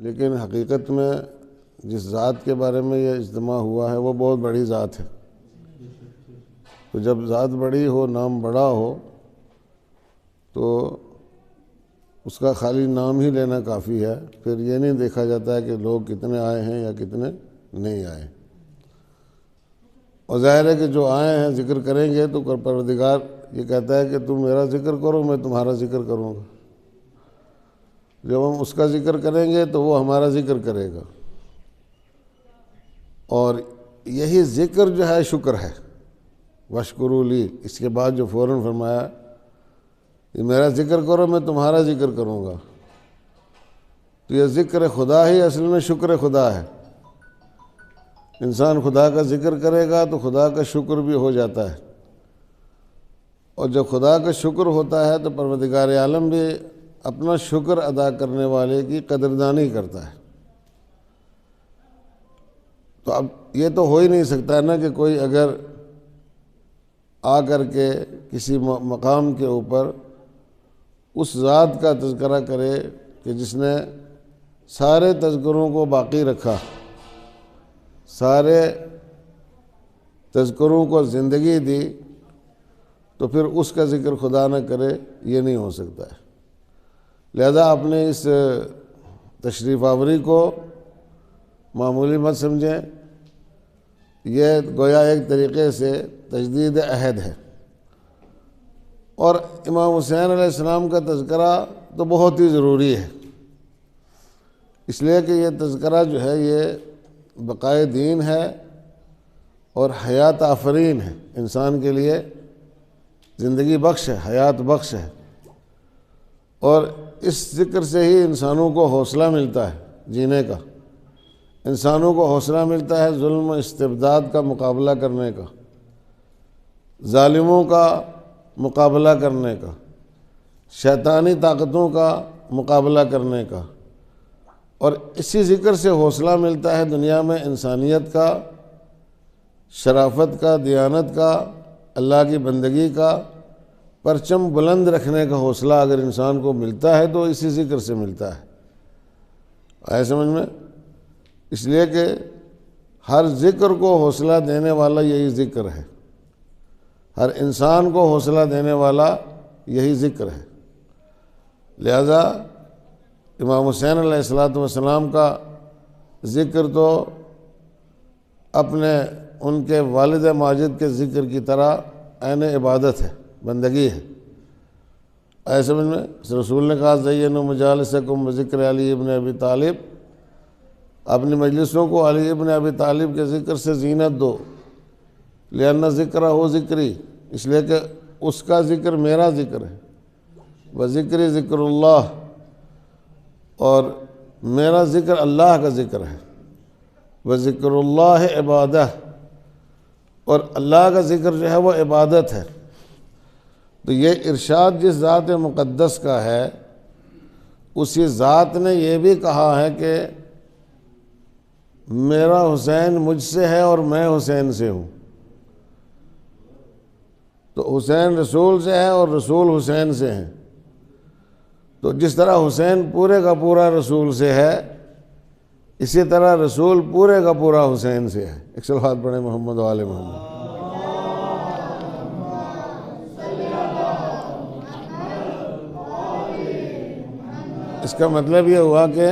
لیکن حقیقت میں جس ذات کے بارے میں یہ اجتماع ہوا ہے وہ بہت بڑی ذات ہے۔ تو جب ذات بڑی ہو، نام بڑا ہو، تو اس کا خالی نام ہی لینا کافی ہے، پھر یہ نہیں دیکھا جاتا ہے کہ لوگ کتنے آئے ہیں یا کتنے نہیں آئے۔ اور ظاہر ہے کہ جو آئے ہیں ذکر کریں گے تو پروردگار یہ کہتا ہے کہ تم میرا ذکر کرو، میں تمہارا ذکر کروں گا۔ جب ہم اس کا ذکر کریں گے تو وہ ہمارا ذکر کرے گا، اور یہی ذکر جو ہے شکر ہے۔ وَاشْكُرُوا لِي، اس کے بعد جو فوراً فرمایا کہ میرا ذکر کرو، میں تمہارا ذکر کروں گا، تو یہ ذکر خدا ہی اصل میں شکر خدا ہے۔ انسان خدا کا ذکر کرے گا تو خدا کا شکر بھی ہو جاتا ہے، اور جب خدا کا شکر ہوتا ہے تو پروردگار عالم بھی اپنا شکر ادا کرنے والے کی قدردانی کرتا ہے۔ تو اب یہ تو ہو ہی نہیں سکتا نا کہ کوئی اگر آ کر کے کسی مقام کے اوپر اس ذات کا تذکرہ کرے کہ جس نے سارے تذکروں کو باقی رکھا، سارے تذکروں کو زندگی دی، تو پھر اس کا ذکر خدا نہ کرے، یہ نہیں ہو سکتا ہے۔ لہذا اپنے اس تشریف آوری کو معمولی مت سمجھیں، یہ گویا ایک طریقے سے تجدید عہد ہے۔ اور امام حسین علیہ السلام کا تذکرہ تو بہت ہی ضروری ہے، اس لیے کہ یہ تذکرہ جو ہے یہ بقائے دین ہے اور حیات آفرین ہے، انسان کے لیے زندگی بخش ہے، حیات بخش ہے، اور اس ذکر سے ہی انسانوں کو حوصلہ ملتا ہے جینے کا، انسانوں کو حوصلہ ملتا ہے ظلم و استبداد کا مقابلہ کرنے کا، ظالموں کا مقابلہ کرنے کا، شیطانی طاقتوں کا مقابلہ کرنے کا، اور اسی ذکر سے حوصلہ ملتا ہے دنیا میں انسانیت کا، شرافت کا، دیانت کا، اللہ کی بندگی کا پرچم بلند رکھنے کا حوصلہ اگر انسان کو ملتا ہے تو اسی ذکر سے ملتا ہے۔ آئے سمجھ میں؟ اس لیے کہ ہر ذکر کو حوصلہ دینے والا یہی ذکر ہے، ہر انسان کو حوصلہ دینے والا یہی ذکر ہے۔ لہذا امام حسین علیہ السلام کا ذکر تو اپنے ان کے والد ماجد کے ذکر کی طرح عین عبادت ہے، بندگی ہے۔ ایسے سمجھ میں رسول نے کہا زینوا مجالسکم بذکر علی ابن ابی طالب، اپنی مجلسوں کو علی ابن ابی طالب کے ذکر سے زینت دو، لأن ذکرہ ذکری، اس لیے کہ اس کا ذکر میرا ذکر ہے، وذکری ذکر اللہ، اور میرا ذکر اللہ کا ذکر ہے، وذکر اللہ عبادہ، اور اللہ کا ذکر جو ہے وہ عبادت ہے۔ تو یہ ارشاد جس ذات مقدس کا ہے، اسی ذات نے یہ بھی کہا ہے کہ میرا حسین مجھ سے ہے اور میں حسین سے ہوں۔ تو حسین رسول سے ہے اور رسول حسین سے ہیں، تو جس طرح حسین پورے کا پورا رسول سے ہے، اسی طرح رسول پورے کا پورا حسین سے ہے۔ ایک صلوات پڑھیں محمد و آل محمد۔ اس کا مطلب یہ ہوا کہ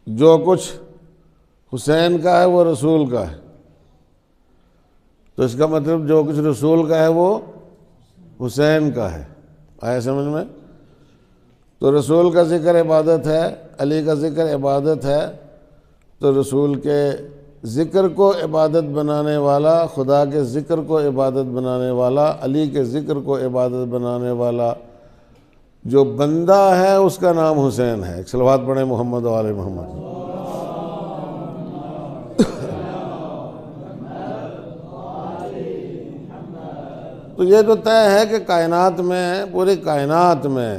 جو کچھ حسین کا ہے وہ رسول کا ہے، تو اس کا مطلب جو کچھ رسول کا ہے وہ حسین کا ہے۔ آیا سمجھ میں؟ تو رسول کا ذکر عبادت ہے، علی کا ذکر عبادت ہے، تو رسول کے ذکر کو عبادت بنانے والا، خدا کے ذکر کو عبادت بنانے والا، علی کے ذکر کو عبادت بنانے والا جو بندہ ہے اس کا نام حسین ہے۔ ایک صلوات پڑھیں محمد و آل محمد۔ تو یہ تو طے ہے کہ کائنات میں، پوری کائنات میں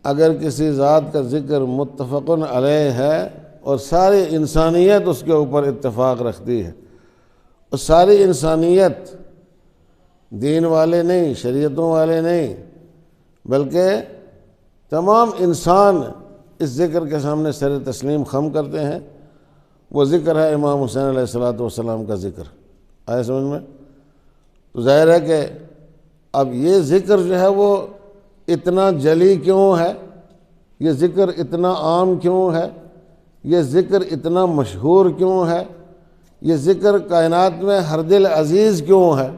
اگر کسی ذات کا ذکر متفقن علیہ ہے اور ساری انسانیت اس کے اوپر اتفاق رکھتی ہے، اور ساری انسانیت، دین والے نہیں، شریعتوں والے نہیں، بلکہ تمام انسان اس ذکر کے سامنے سر تسلیم خم کرتے ہیں، وہ ذکر ہے امام حسین علیہ السلام کا ذکر۔ آئے سمجھ میں؟ تو ظاہر ہے کہ اب یہ ذکر جو ہے وہ اتنا جلی کیوں ہے، یہ ذکر اتنا عام کیوں ہے، یہ ذکر اتنا مشہور کیوں ہے، یہ ذکر کائنات میں ہر دل عزیز کیوں ہے،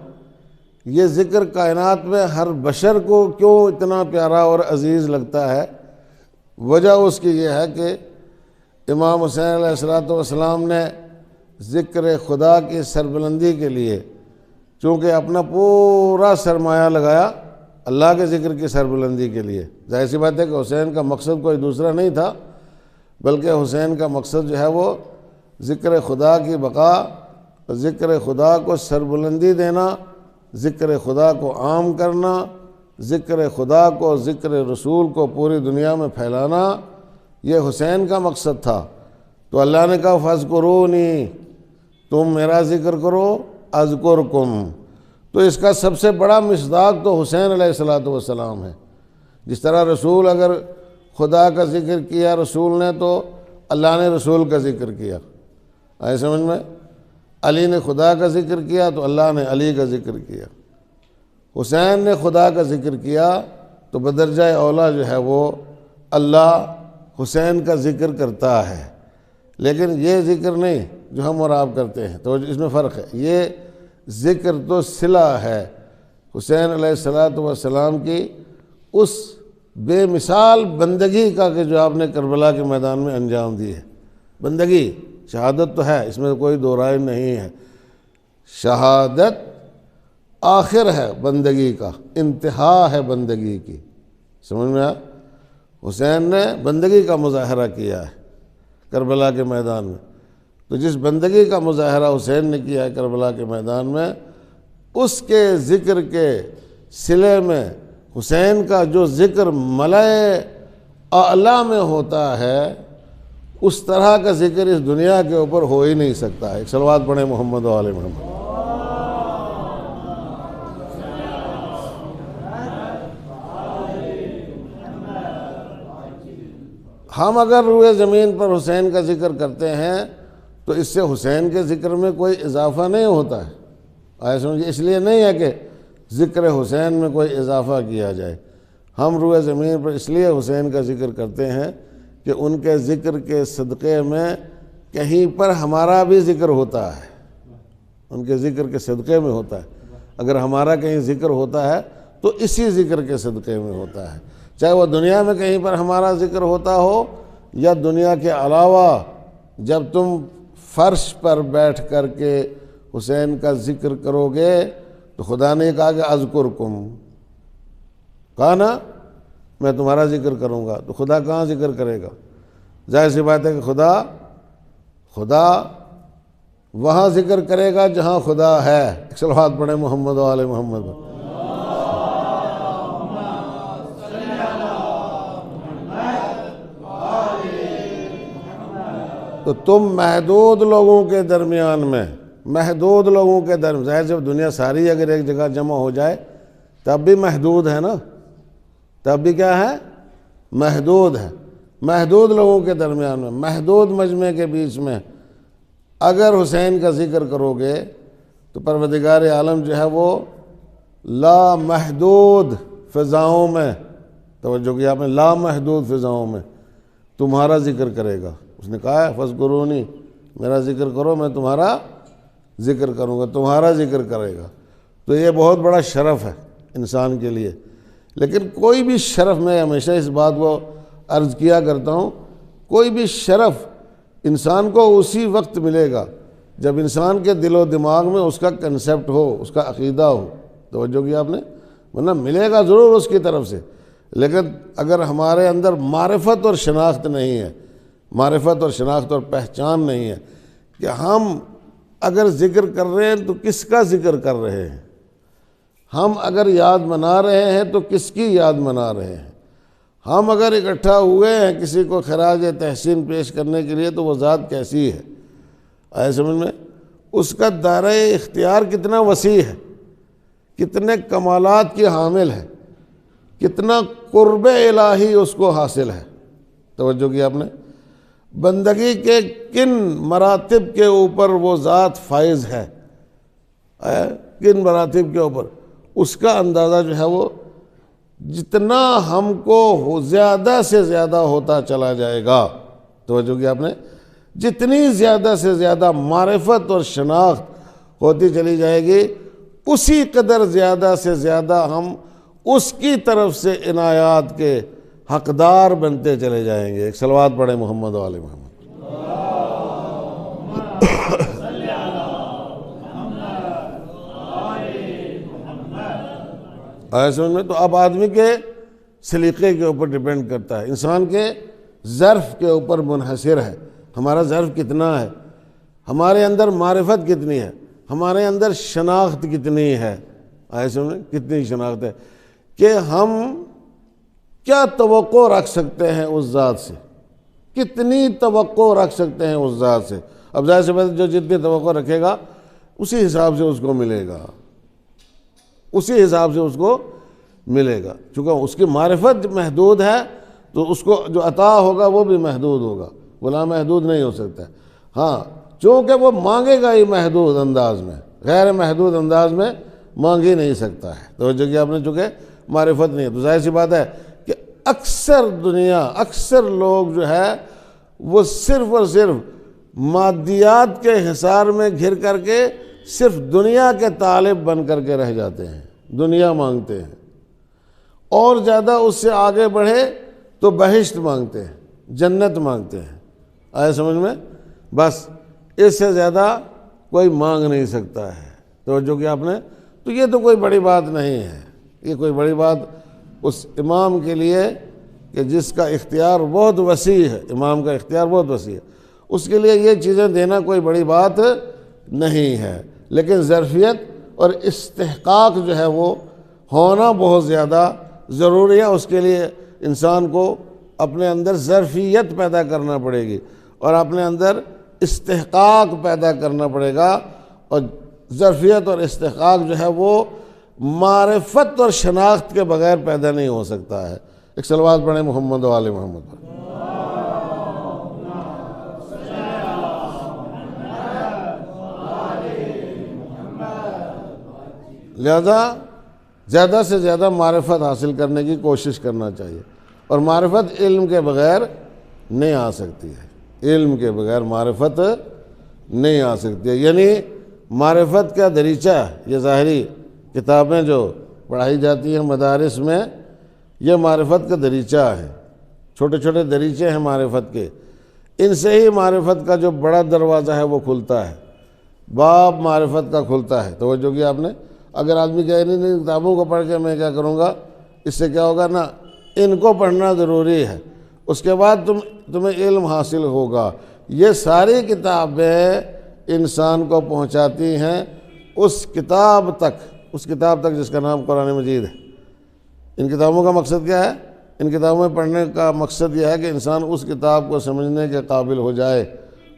یہ ذکر کائنات میں ہر بشر کو کیوں اتنا پیارا اور عزیز لگتا ہے؟ وجہ اس کی یہ ہے کہ امام حسین علیہ السلام نے ذکر خدا کی سربلندی کے لیے چونکہ اپنا پورا سرمایہ لگایا اللہ کے ذکر کی سربلندی کے لیے۔ ظاہر سی بات ہے کہ حسین کا مقصد کوئی دوسرا نہیں تھا، بلکہ حسین کا مقصد جو ہے وہ ذکر خدا کی بقا، ذکر خدا کو سربلندی دینا، ذکر خدا کو عام کرنا، ذکر خدا کو، ذکر رسول کو پوری دنیا میں پھیلانا، یہ حسین کا مقصد تھا۔ تو اللہ نے کہا فَاذْكُرُونِی، تم میرا ذکر کرو، اذکرکم۔ تو اس کا سب سے بڑا مصداق تو حسین علیہ السلام ہے۔ جس طرح رسول اگر خدا کا ذکر کیا رسول نے تو اللہ نے رسول کا ذکر کیا، آئے سمجھ میں؟ علی نے خدا کا ذکر کیا تو اللہ نے علی کا ذکر کیا۔ حسین نے خدا کا ذکر کیا تو بدرجہ اولا جو ہے وہ اللہ حسین کا ذکر کرتا ہے۔ لیکن یہ ذکر نہیں جو ہم اور آپ کرتے ہیں، تو اس میں فرق ہے۔ یہ ذکر تو صلہ ہے حسین علیہ السلام کی اس بے مثال بندگی کا کہ جو آپ نے کربلا کے میدان میں انجام دی ہے۔ بندگی، شہادت تو ہے، اس میں کوئی دو رائے نہیں ہے۔ شہادت آخر ہے بندگی کا، انتہا ہے بندگی کی، سمجھ میں آیا؟ حسین نے بندگی کا مظاہرہ کیا ہے کربلا کے میدان میں، تو جس بندگی کا مظاہرہ حسین نے کیا ہے کربلا کے میدان میں، اس کے ذکر کے صلے میں حسین کا جو ذکر ملائے اعلیٰ میں ہوتا ہے، اس طرح کا ذکر اس دنیا کے اوپر ہو ہی نہیں سکتا ہے۔ ایک صلوات پڑھیں محمد و آل محمد۔ ہم اگر روئے زمین پر حسین کا ذکر کرتے ہیں تو اس سے حسین کے ذکر میں کوئی اضافہ نہیں ہوتا ہے، آئے سمجھے؟ اس لیے نہیں ہے کہ ذکر حسین میں کوئی اضافہ کیا جائے۔ ہم روئے زمین پر اس لیے حسین کا ذکر کرتے ہیں کہ ان کے ذکر کے صدقے میں کہیں پر ہمارا بھی ذکر ہوتا ہے، ان کے ذکر کے صدقے میں ہوتا ہے۔ اگر ہمارا کہیں ذکر ہوتا ہے تو اسی ذکر کے صدقے میں ہوتا ہے، چاہے وہ دنیا میں کہیں پر ہمارا ذکر ہوتا ہو یا دنیا کے علاوہ۔ جب تم فرش پر بیٹھ کر کے حسین کا ذکر کرو گے تو خدا نے کہا کہ اذکرکم، کہا نا میں تمہارا ذکر کروں گا، تو خدا کہاں ذکر کرے گا؟ ظاہر سی بات ہے کہ خدا وہاں ذکر کرے گا جہاں خدا ہے۔ ایک صلوات پڑھیں محمد و آل محمد۔ تو تم محدود لوگوں کے درمیان میں، ظاہر جب دنیا ساری اگر ایک جگہ جمع ہو جائے تب بھی محدود ہے نا، تب بھی کیا ہے؟ محدود ہے۔ محدود لوگوں کے درمیان میں، محدود مجمع کے بیچ میں اگر حسین کا ذکر کرو گے تو پروردگار عالم جو ہے وہ لامحدود فضاؤں میں، توجہ کیا آپ نے، لامحدود فضاؤں میں تمہارا ذکر کرے گا۔ اس نے کہا ہے فاذکرونی، میرا ذکر کرو میں تمہارا ذکر کروں گا، تمہارا ذکر کرے گا۔ تو یہ بہت بڑا شرف ہے انسان کے لیے۔ لیکن کوئی بھی شرف، میں ہمیشہ اس بات کو عرض کیا کرتا ہوں، کوئی بھی شرف انسان کو اسی وقت ملے گا جب انسان کے دل و دماغ میں اس کا کنسیپٹ ہو، اس کا عقیدہ ہو، توجہ کیا آپ نے، ورنہ ملے گا ضرور اس کی طرف سے، لیکن اگر ہمارے اندر معرفت اور شناخت نہیں ہے، معرفت اور شناخت اور پہچان نہیں ہے کہ ہم اگر ذکر کر رہے ہیں تو کس کا ذکر کر رہے ہیں، ہم اگر یاد منا رہے ہیں تو کس کی یاد منا رہے ہیں، ہم اگر اکٹھا ہوئے ہیں کسی کو خراج تحسین پیش کرنے کے لیے تو وہ ذات کیسی ہے، آئے سمجھ میں؟ اس کا دائرہ اختیار کتنا وسیع ہے، کتنے کمالات کی حامل ہے، کتنا قرب الہی اس کو حاصل ہے۔ توجہ کیا آپ نے؟ بندگی کے کن مراتب کے اوپر وہ ذات فائز ہے، کن مراتب کے اوپر، اس کا اندازہ جو ہے وہ جتنا ہم کو زیادہ سے زیادہ ہوتا چلا جائے گا، توجہ کیا آپ نے، جتنی زیادہ سے زیادہ معرفت اور شناخت ہوتی چلی جائے گی، اسی قدر زیادہ سے زیادہ ہم اس کی طرف سے عنایات کے حقدار بنتے چلے جائیں گے۔ ایک صلوات پڑھیں محمد و آل محمد۔ آیا سمجھ میں؟ تو اب آدمی کے سلیقے کے اوپر ڈیپینڈ کرتا ہے، انسان کے ظرف کے اوپر منحصر ہے، ہمارا ظرف کتنا ہے، ہمارے اندر معرفت کتنی ہے، ہمارے اندر شناخت کتنی ہے، آیا سمجھ میں؟ کتنی شناخت ہے کہ ہم کیا توقع رکھ سکتے ہیں اس ذات سے، کتنی توقع رکھ سکتے ہیں اس ذات سے۔ اب ظاہر سی بات ہے جو جتنی توقع رکھے گا اسی حساب سے اس کو ملے گا، اسی حساب سے اس کو ملے گا، چونکہ اس کی معرفت محدود ہے تو اس کو جو عطا ہوگا وہ بھی محدود ہوگا، غلام محدود نہیں ہو سکتا ہے۔ ہاں چونکہ وہ مانگے گا ہی محدود انداز میں، غیر محدود انداز میں مانگ ہی نہیں سکتا ہے، توجہ کہ آپ نے، چونکہ معرفت نہیں ہے۔ تو ظاہر سی بات ہے کہ اکثر دنیا، اکثر لوگ جو ہے وہ صرف اور صرف مادیات کے حصار میں گھر کر کے صرف دنیا کے طالب بن کر کے رہ جاتے ہیں، دنیا مانگتے ہیں، اور زیادہ اس سے آگے بڑھے تو بہشت مانگتے ہیں، جنت مانگتے ہیں، آئے سمجھ میں؟ بس اس سے زیادہ کوئی مانگ نہیں سکتا ہے، توجہ کہ آپ نے، تو یہ تو کوئی بڑی بات نہیں ہے، یہ کوئی بڑی بات اس امام کے لیے کہ جس کا اختیار بہت وسیع ہے، امام کا اختیار بہت وسیع ہے، اس کے لیے یہ چیزیں دینا کوئی بڑی بات نہیں ہے، لیکن ظرفیت اور استحقاق جو ہے وہ ہونا بہت زیادہ ضروری ہے۔ اس کے لیے انسان کو اپنے اندر ظرفیت پیدا کرنا پڑے گی اور اپنے اندر استحقاق پیدا کرنا پڑے گا، اور ظرفیت اور استحقاق جو ہے وہ معرفت اور شناخت کے بغیر پیدا نہیں ہو سکتا ہے۔ ایک صلوات پڑھیں محمد و آل محمد پر۔ لہذا زیادہ سے زیادہ معرفت حاصل کرنے کی کوشش کرنا چاہیے، اور معرفت علم کے بغیر نہیں آ سکتی ہے، علم کے بغیر معرفت نہیں آ سکتی ہے۔ یعنی معرفت کا دریچہ، یہ ظاہری کتابیں جو پڑھائی جاتی ہیں مدارس میں، یہ معرفت کا دریچہ ہے، چھوٹے چھوٹے دریچے ہیں معرفت کے، ان سے ہی معرفت کا جو بڑا دروازہ ہے وہ کھلتا ہے، باب معرفت کا کھلتا ہے۔ توجہ کیا آپ نے؟ اگر آدمی کہے نہیں کتابوں کو پڑھ کے میں کیا کروں گا، اس سے کیا ہوگا نا، ان کو پڑھنا ضروری ہے، اس کے بعد تمہیں علم حاصل ہوگا۔ یہ ساری کتابیں انسان کو پہنچاتی ہیں اس کتاب تک جس کا نام قرآن مجید ہے۔ ان کتابوں کا مقصد کیا ہے؟ ان کتابوں میں پڑھنے کا مقصد یہ ہے کہ انسان اس کتاب کو سمجھنے کے قابل ہو جائے،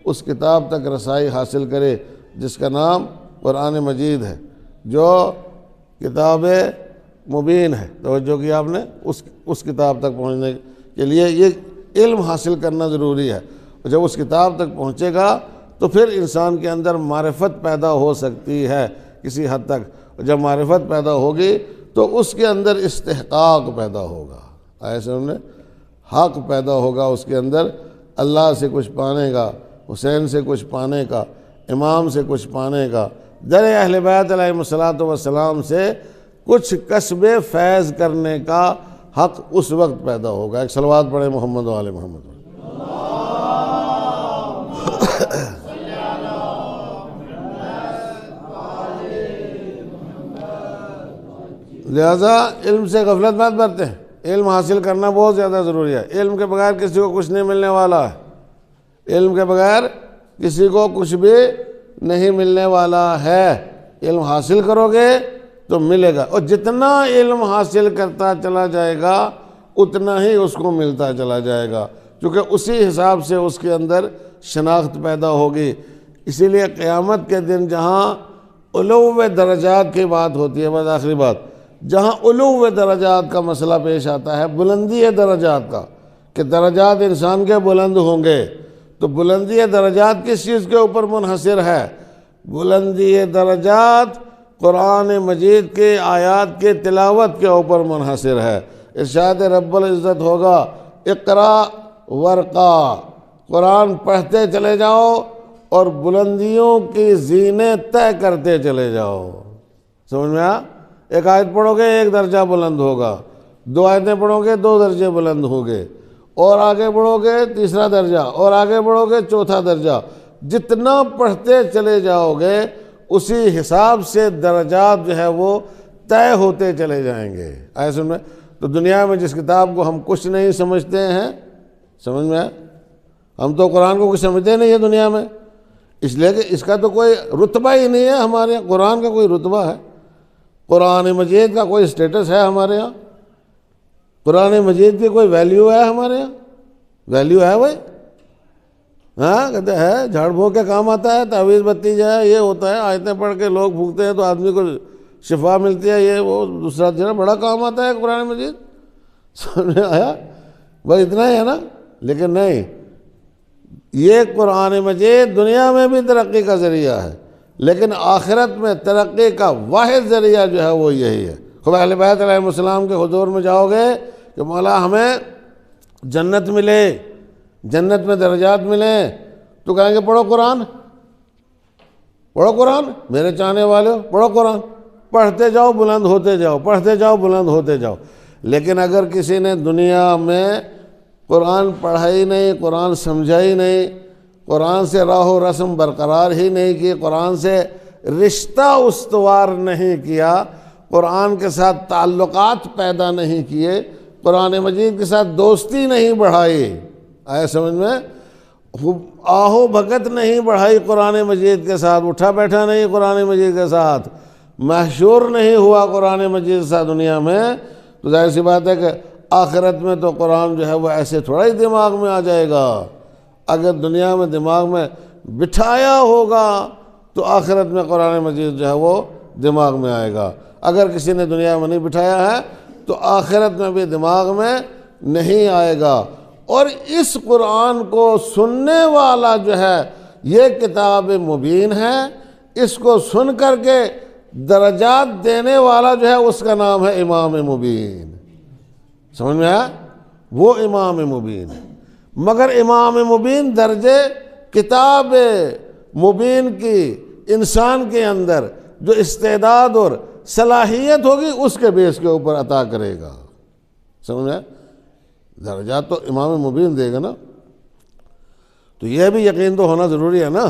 اس کتاب تک رسائی حاصل کرے جس کا نام قرآن مجید ہے، جو کتاب مبین ہے۔ توجہ کی آپ نے، اس کتاب تک پہنچنے کے لیے یہ علم حاصل کرنا ضروری ہے، اور جب اس کتاب تک پہنچے گا تو پھر انسان کے اندر معرفت پیدا ہو سکتی ہے کسی حد تک، اور جب معرفت پیدا ہوگی تو اس کے اندر استحقاق پیدا ہوگا، ایسے ہم نے حق پیدا ہوگا اس کے اندر، اللہ سے کچھ پانے کا، حسین سے کچھ پانے کا، امام سے کچھ پانے کا، در اہل بیت علیہ الصلوۃ والسلام سے کچھ کسب فیض کرنے کا حق اس وقت پیدا ہوگا۔ ایک صلوات پڑھیں محمد و آل محمد۔ لہذا علم سے غفلت مت برتیں، علم حاصل کرنا بہت زیادہ ضروری ہے۔ علم کے بغیر کسی کو کچھ نہیں ملنے والا ہے، علم کے بغیر کسی کو کچھ بھی نہیں ملنے والا ہے۔ علم حاصل کرو گے تو ملے گا، اور جتنا علم حاصل کرتا چلا جائے گا اتنا ہی اس کو ملتا چلا جائے گا، کیونکہ اسی حساب سے اس کے اندر شناخت پیدا ہوگی۔ اسی لیے قیامت کے دن جہاں علو درجات کی بات ہوتی ہے، بس آخری بات، جہاں علو درجات کا مسئلہ پیش آتا ہے، بلندی درجات کا، کہ درجات انسان کے بلند ہوں گے، تو بلندی درجات کس چیز کے اوپر منحصر ہے؟ بلندی درجات قرآن مجید کے آیات کے تلاوت کے اوپر منحصر ہے۔ ارشاد رب العزت ہوگا اقرا ورقا، قرآن پڑھتے چلے جاؤ اور بلندیوں کی زینے طے کرتے چلے جاؤ۔ سمجھ میں آیا؟ ایک آیت پڑھو گے 1 درجہ بلند ہوگا، 2 آیتیں پڑھو گے 2 درجے بلند ہوں گے، اور آگے بڑھو گے 3 درجہ، اور آگے بڑھو گے 4 درجہ۔ جتنا پڑھتے چلے جاؤ گے اسی حساب سے درجات جو ہے وہ طے ہوتے چلے جائیں گے۔ ایسے میں تو دنیا میں جس کتاب کو ہم کچھ نہیں سمجھتے ہیں، سمجھ میں آیا؟ ہم تو قرآن کو کچھ سمجھتے نہیں ہیں دنیا میں، اس لیے کہ اس کا تو کوئی رتبہ ہی نہیں ہے ہمارے یہاں۔ قرآن کا کوئی رتبہ ہے؟ قرآن مجید کا کوئی سٹیٹس ہے ہمارے یہاں؟ قرآن مجید کی کوئی ویلیو ہے ہمارے یہاں؟ ویلیو ہے بھائی؟ ہاں کہتے ہیں جھاڑ پھونک کے کام آتا ہے، تعویذ بتی جو ہے یہ ہوتا ہے، آیتیں پڑھ کے لوگ پھونکتے ہیں تو آدمی کو شفا ملتی ہے، یہ وہ دوسرا جو ہے بڑا کام آتا ہے قرآن مجید۔ سمجھ میں آیا بھائی؟ اتنا ہی ہے نا؟ لیکن نہیں، یہ قرآن مجید دنیا میں بھی ترقی کا ذریعہ ہے، لیکن آخرت میں ترقی کا واحد ذریعہ جو ہے وہ یہی ہے۔ خود اہل بیت علیہ السلام کے حضور میں جاؤ گے کہ مولا ہمیں جنت ملے، جنت میں درجات ملیں، تو کہیں گے پڑھو قرآن، پڑھو قرآن میرے چاہنے والے ہو، پڑھو قرآن، پڑھتے جاؤ بلند ہوتے جاؤ، پڑھتے جاؤ بلند ہوتے جاؤ۔ لیکن اگر کسی نے دنیا میں قرآن پڑھا ہی نہیں، قرآن سمجھا ہی نہیں، قرآن سے راہ و رسم برقرار ہی نہیں کی، قرآن سے رشتہ استوار نہیں کیا، قرآن کے ساتھ تعلقات پیدا نہیں کیے، قرآن مجید کے ساتھ دوستی نہیں بڑھائی، آئے سمجھ میں؟ آہو بھگت نہیں بڑھائی قرآن مجید کے ساتھ، اٹھا بیٹھا نہیں قرآن مجید کے ساتھ، محشور نہیں ہوا قرآن مجید کے ساتھ دنیا میں، تو ظاہر سی بات ہے کہ آخرت میں تو قرآن جو ہے وہ ایسے تھوڑا ہی دماغ میں آ جائے گا۔ اگر دنیا میں دماغ میں بٹھایا ہوگا تو آخرت میں قرآن مجید جو ہے وہ دماغ میں آئے گا، اگر کسی نے دنیا میں نہیں بٹھایا ہے تو آخرت میں بھی دماغ میں نہیں آئے گا۔ اور اس قرآن کو سننے والا جو ہے یہ کتاب مبین ہے، اس کو سن کر کے درجات دینے والا جو ہے اس کا نام ہے امام مبین۔ سمجھ میں آیا؟ وہ امام مبین ہے، مگر امام مبین درجے کتاب مبین کی انسان کے اندر جو استعداد اور صلاحیت ہوگی اس کے بیس کے اوپر عطا کرے گا۔ سمجھ میں آیا؟ درجات تو امام مبین دے گا نا، تو یہ بھی یقین تو ہونا ضروری ہے نا۔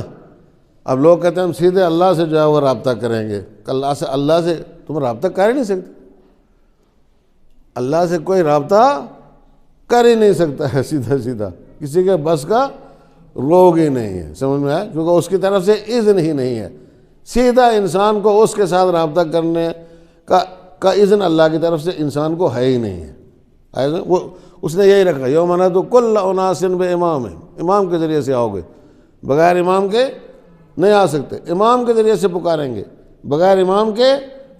اب لوگ کہتے ہیں ہم سیدھے اللہ سے جو ہے وہ رابطہ کریں گے، اللہ سے تم رابطہ کر ہی نہیں سکتے، اللہ سے کوئی رابطہ کر ہی نہیں سکتا ہے سیدھا سیدھا، کسی کے بس کا روگ ہی نہیں ہے۔ سمجھ میں آیا؟ کیونکہ اس کی طرف سے اذن ہی نہیں ہے، سیدھا انسان کو اس کے ساتھ رابطہ کرنے کا اذن اللہ کی طرف سے انسان کو ہے ہی نہیں ہے۔ وہ اس نے یہی رکھا یوم ندعو کل اناس بامام، امام کے ذریعے سے آؤ گے، بغیر امام کے نہیں آ سکتے، امام کے ذریعے سے پکاریں گے، بغیر امام کے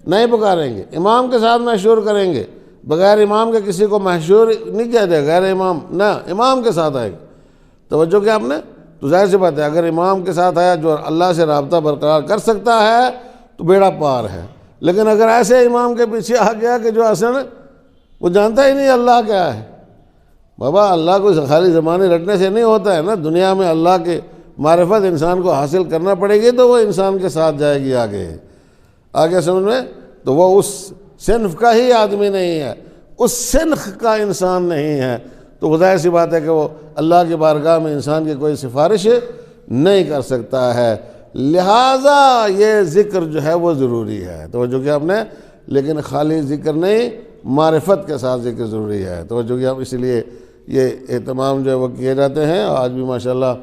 نہیں پکاریں گے، امام کے ساتھ محشور کریں گے، بغیر امام کے کسی کو محشور نہیں کیا جائے، غیر امام نہ، امام کے ساتھ آئے گا۔ توجہ کیا آپ نے؟ تو ظاہر سی بات ہے اگر امام کے ساتھ آیا جو اللہ سے رابطہ برقرار کر سکتا ہے تو بیڑا پار ہے، لیکن اگر ایسے امام کے پیچھے آ گیا کہ جو اصل وہ جانتا ہی نہیں اللہ کیا ہے، بابا اللہ کو خالی زمانے رٹنے سے نہیں ہوتا ہے نا، دنیا میں اللہ کے معرفت انسان کو حاصل کرنا پڑے گی تو وہ انسان کے ساتھ جائے گی آگے سمجھ میں؟ تو وہ اس صنف کا ہی آدمی نہیں ہے، اس سنخ کا انسان نہیں ہے، تو ظاہر سی بات ہے کہ وہ اللہ کی بارگاہ میں انسان کی کوئی سفارش نہیں کر سکتا ہے، لہٰذا یہ ذکر جو ہے وہ ضروری ہے۔ توجہ کیا آپ نے؟ لیکن خالی ذکر نہیں، معرفت کے ساتھ ذکر ضروری ہے۔ توجہ کیا آپ؟ اس لیے یہ اہتمام جو ہے وہ کیے جاتے ہیں۔ آج بھی ماشاءاللہ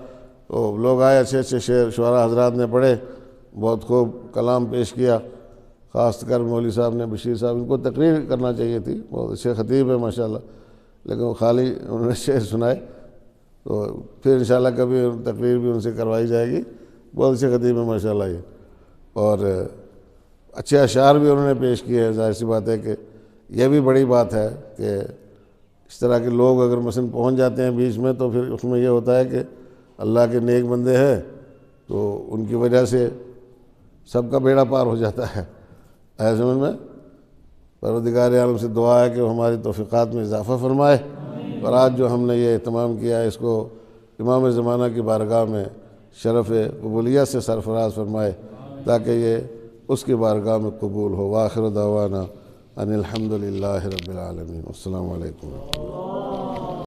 تو لوگ آئے، اچھے اچھے شعر شعراء حضرات نے پڑھے، بہت خوب کلام پیش کیا، خاص کر مولوی صاحب نے، بشیر صاحب، ان کو تقریر کرنا چاہیے تھی، بہت اچھے خطیب ہیں ماشاءاللہ، لیکن وہ خالی انہوں نے شعر سنائے، تو پھر انشاءاللہ کبھی تقریر بھی ان سے کروائی جائے گی، بہت اچھے خطیب ہیں ماشاءاللہ یہ، اچھے اشعار بھی انہوں نے پیش کیے ہیں۔ ظاہر سی بات ہے کہ یہ بھی بڑی بات ہے کہ اس طرح کے لوگ اگر مثلا پہنچ جاتے ہیں بیچ میں تو پھر اس میں یہ ہوتا ہے کہ اللہ کے نیک بندے ہیں تو ان کی وجہ سے سب کا بیڑا پار ہو جاتا ہے۔ ایسے سمجھ میں پروردگار عالم سے دعا ہے کہ وہ ہماری توفیقات میں اضافہ فرمائے، اور آج جو ہم نے یہ اہتمام کیا ہے اس کو امام زمانہ کی بارگاہ میں شرف قبولیت سے سرفراز فرمائے تاکہ یہ اس کی بارگاہ میں قبول ہو۔ وآخر دعوانا ان الحمد للہ رب العالمین۔ السلام علیکم۔